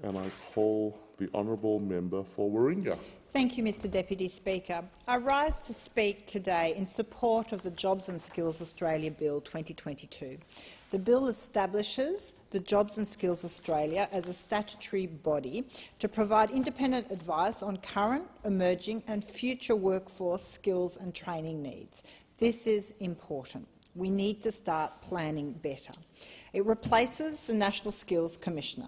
and I call the honourable member for Warringah. Thank you, Mr Deputy Speaker. I rise to speak today in support of the Jobs and Skills Australia Bill 2022. The bill establishes the Jobs and Skills Australia as a statutory body to provide independent advice on current, emerging and future workforce skills and training needs. This is important. We need to start planning better. It replaces the National Skills Commissioner.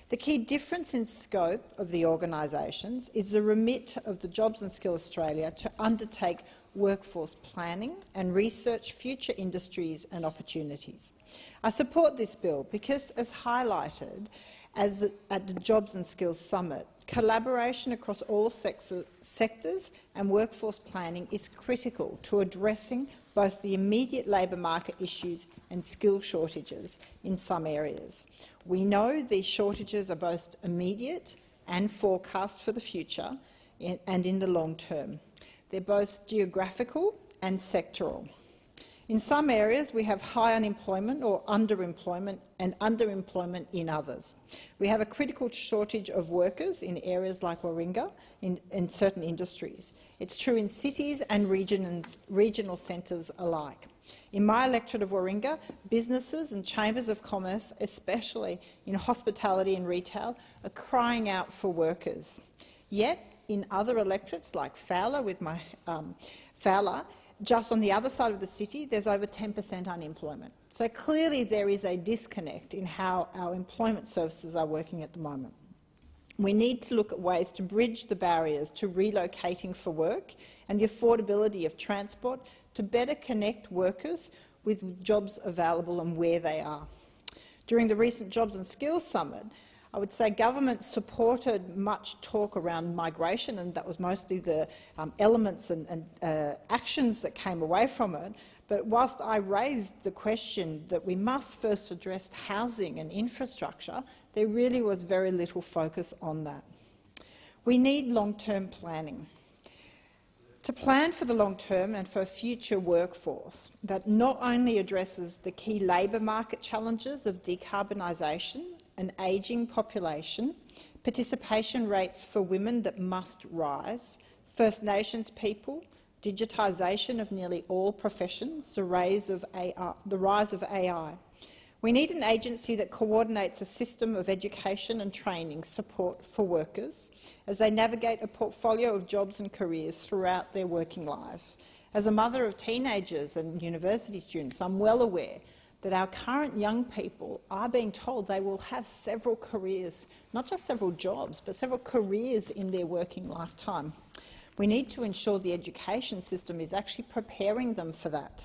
The key difference in scope of the organisations is the remit of the Jobs and Skills Australia to undertake workforce planning and research future industries and opportunities. I support this bill because, as highlighted at the Jobs and Skills Summit, collaboration across all sectors and workforce planning is critical to addressing both the immediate labour market issues and skill shortages in some areas. We know these shortages are both immediate and forecast for the future and in the long term. They're both geographical and sectoral. In some areas, we have high unemployment or underemployment and underemployment in others. We have a critical shortage of workers in areas like Warringah in certain industries. It's true in cities and regional centres alike. In my electorate of Warringah, businesses and chambers of commerce, especially in hospitality and retail, are crying out for workers. Yet, in other electorates like Fowler, just on the other side of the city, there's over 10% unemployment. So clearly there is a disconnect in how our employment services are working at the moment. We need to look at ways to bridge the barriers to relocating for work and the affordability of transport to better connect workers with jobs available and where they are. During the recent Jobs and Skills Summit, I would say government supported much talk around migration, and that was mostly the elements and actions that came away from it. But whilst I raised the question that we must first address housing and infrastructure, there really was very little focus on that. We need long-term planning. To plan for the long term and for a future workforce that not only addresses the key labour market challenges of decarbonisation, an ageing population, participation rates for women that must rise, First Nations people, digitisation of nearly all professions, the rise of AI. We need an agency that coordinates a system of education and training support for workers as they navigate a portfolio of jobs and careers throughout their working lives. As a mother of teenagers and university students, I'm well aware that our current young people are being told they will have several careers, not just several jobs, but several careers in their working lifetime. We need to ensure the education system is actually preparing them for that.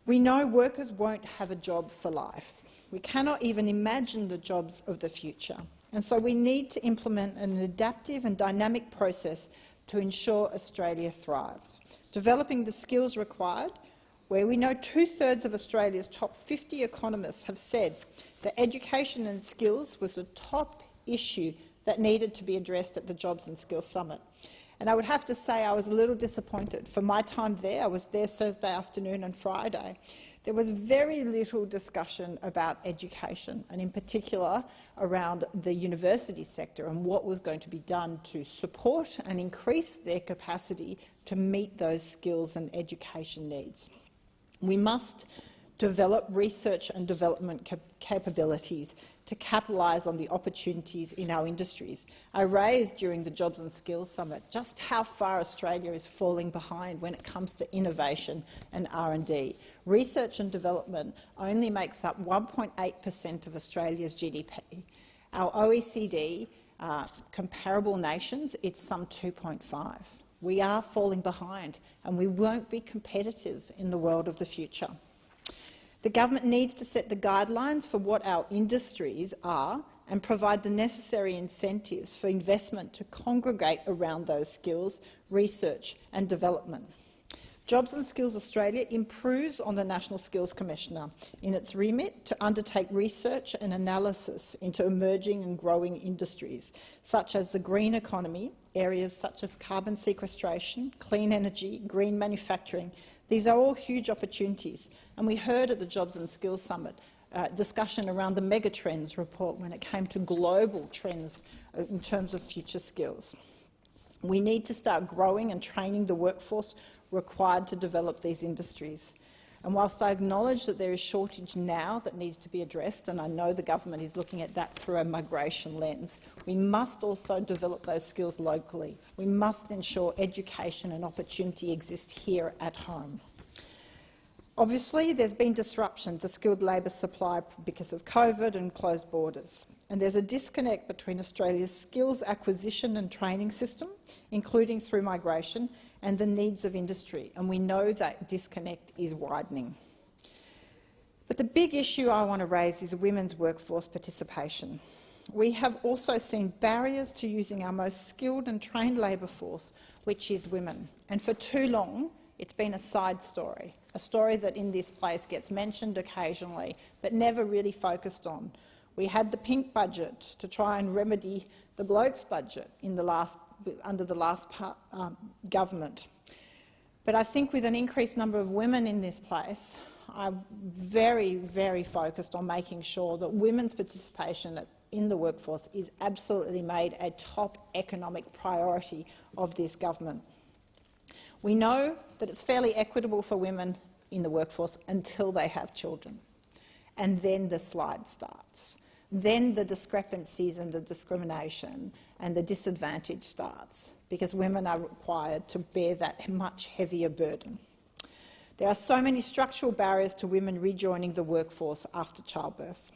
We know workers won't have a job for life. We cannot even imagine the jobs of the future, and so we need to implement an adaptive and dynamic process to ensure Australia thrives, developing the skills required, where we know 2/3 of Australia's top 50 economists have said that education and skills was the top issue that needed to be addressed at the Jobs and Skills Summit. And I would have to say I was a little disappointed. For my time there, I was there Thursday afternoon and Friday, there was very little discussion about education, and in particular around the university sector and what was going to be done to support and increase their capacity to meet those skills and education needs. We must develop research and development capabilities to capitalise on the opportunities in our industries. I raised during the Jobs and Skills Summit just how far Australia is falling behind when it comes to innovation and R&D. Research and development only makes up 1.8% of Australia's GDP. Our OECD comparable nations, it's some 2.5%. We are falling behind, and we won't be competitive in the world of the future. The government needs to set the guidelines for what our industries are and provide the necessary incentives for investment to congregate around those skills, research and development. Jobs and Skills Australia improves on the National Skills Commissioner in its remit to undertake research and analysis into emerging and growing industries, such as the green economy, areas such as carbon sequestration, clean energy, green manufacturing. These are all huge opportunities, and we heard at the Jobs and Skills Summit discussion around the Megatrends report when it came to global trends in terms of future skills. We need to start growing and training the workforce required to develop these industries. And whilst I acknowledge that there is shortage now that needs to be addressed, and I know the government is looking at that through a migration lens, we must also develop those skills locally. We must ensure education and opportunity exist here at home. Obviously, there's been disruption to skilled labour supply because of COVID and closed borders. And there's a disconnect between Australia's skills acquisition and training system, including through migration, and the needs of industry. And we know that disconnect is widening. But the big issue I want to raise is women's workforce participation. We have also seen barriers to using our most skilled and trained labour force, which is women. And for too long, it's been a side story, a story that in this place gets mentioned occasionally, but never really focused on. We had the pink budget to try and remedy the blokes budget under the last government. But I think with an increased number of women in this place, I'm very, very focused on making sure that women's participation in the workforce is absolutely made a top economic priority of this government. We know that it's fairly equitable for women in the workforce until they have children. And then the slide starts. Then the discrepancies and the discrimination and the disadvantage starts, because women are required to bear that much heavier burden. There are so many structural barriers to women rejoining the workforce after childbirth.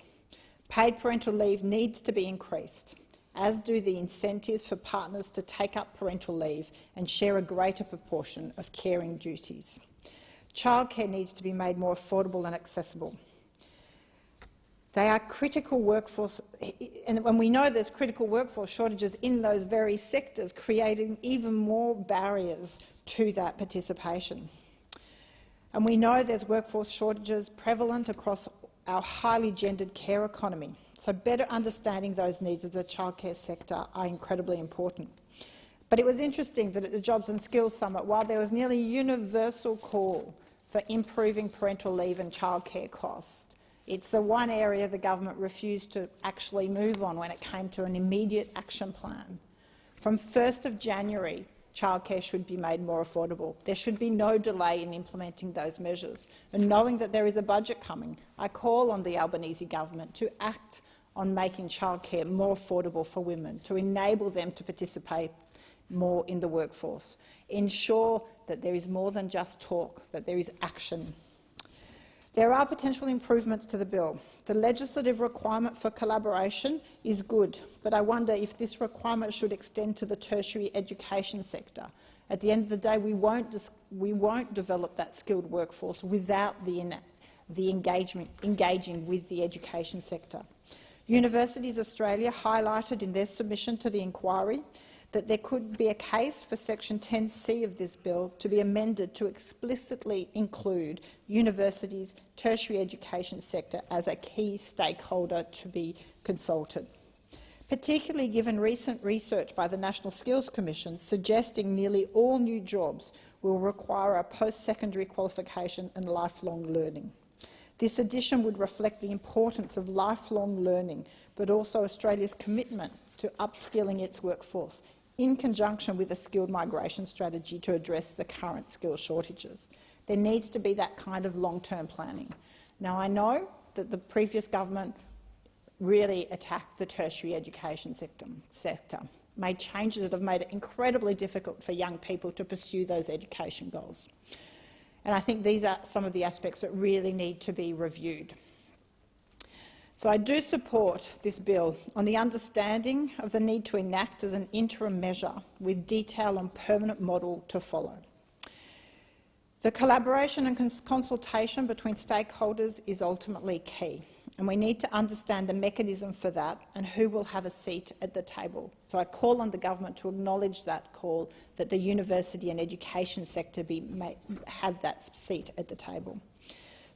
Paid parental leave needs to be increased, as do the incentives for partners to take up parental leave and share a greater proportion of caring duties. Childcare needs to be made more affordable and accessible. They are critical workforce, and when we know there's critical workforce shortages in those very sectors, creating even more barriers to that participation. And we know there's workforce shortages prevalent across our highly gendered care economy. So better understanding those needs of the childcare sector are incredibly important. But it was interesting that at the Jobs and Skills Summit, while there was nearly universal call for improving parental leave and childcare costs, it's the one area the government refused to actually move on when it came to an immediate action plan. From 1st of January, childcare should be made more affordable. There should be no delay in implementing those measures. And knowing that there is a budget coming, I call on the Albanese government to act on making childcare more affordable for women, to enable them to participate more in the workforce. Ensure that there is more than just talk, that there is action. There are potential improvements to the bill. The legislative requirement for collaboration is good, but I wonder if this requirement should extend to the tertiary education sector. At the end of the day, we won't develop that skilled workforce without engaging with the education sector. Universities Australia highlighted in their submission to the inquiry that there could be a case for Section 10C of this bill to be amended to explicitly include universities, tertiary education sector as a key stakeholder to be consulted, particularly given recent research by the National Skills Commission suggesting nearly all new jobs will require a post-secondary qualification and lifelong learning. This addition would reflect the importance of lifelong learning, but also Australia's commitment to upskilling its workforce in conjunction with a skilled migration strategy to address the current skill shortages. There needs to be that kind of long-term planning. Now, I know that the previous government really attacked the tertiary education sector, made changes that have made it incredibly difficult for young people to pursue those education goals. And I think these are some of the aspects that really need to be reviewed. So I do support this bill on the understanding of the need to enact as an interim measure with detail on permanent model to follow. The collaboration and consultation between stakeholders is ultimately key, and we need to understand the mechanism for that and who will have a seat at the table. So I call on the government to acknowledge that call, that the university and education sector have that seat at the table.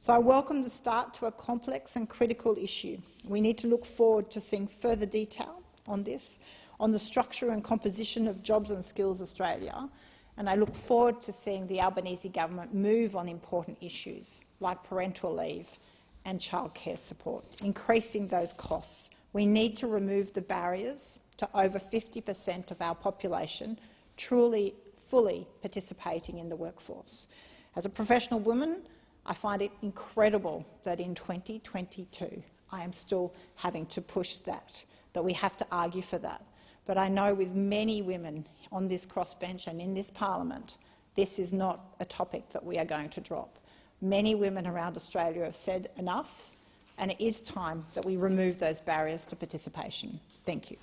So I welcome the start to a complex and critical issue. We need to look forward to seeing further detail on this, on the structure and composition of Jobs and Skills Australia, and I look forward to seeing the Albanese government move on important issues like parental leave and childcare support, increasing those costs. We need to remove the barriers to over 50% of our population truly, fully participating in the workforce. As a professional woman, I find it incredible that in 2022 I am still having to push that we have to argue for that. But I know with many women on this crossbench and in this parliament, this is not a topic that we are going to drop. Many women around Australia have said enough, and it is time that we remove those barriers to participation. Thank you.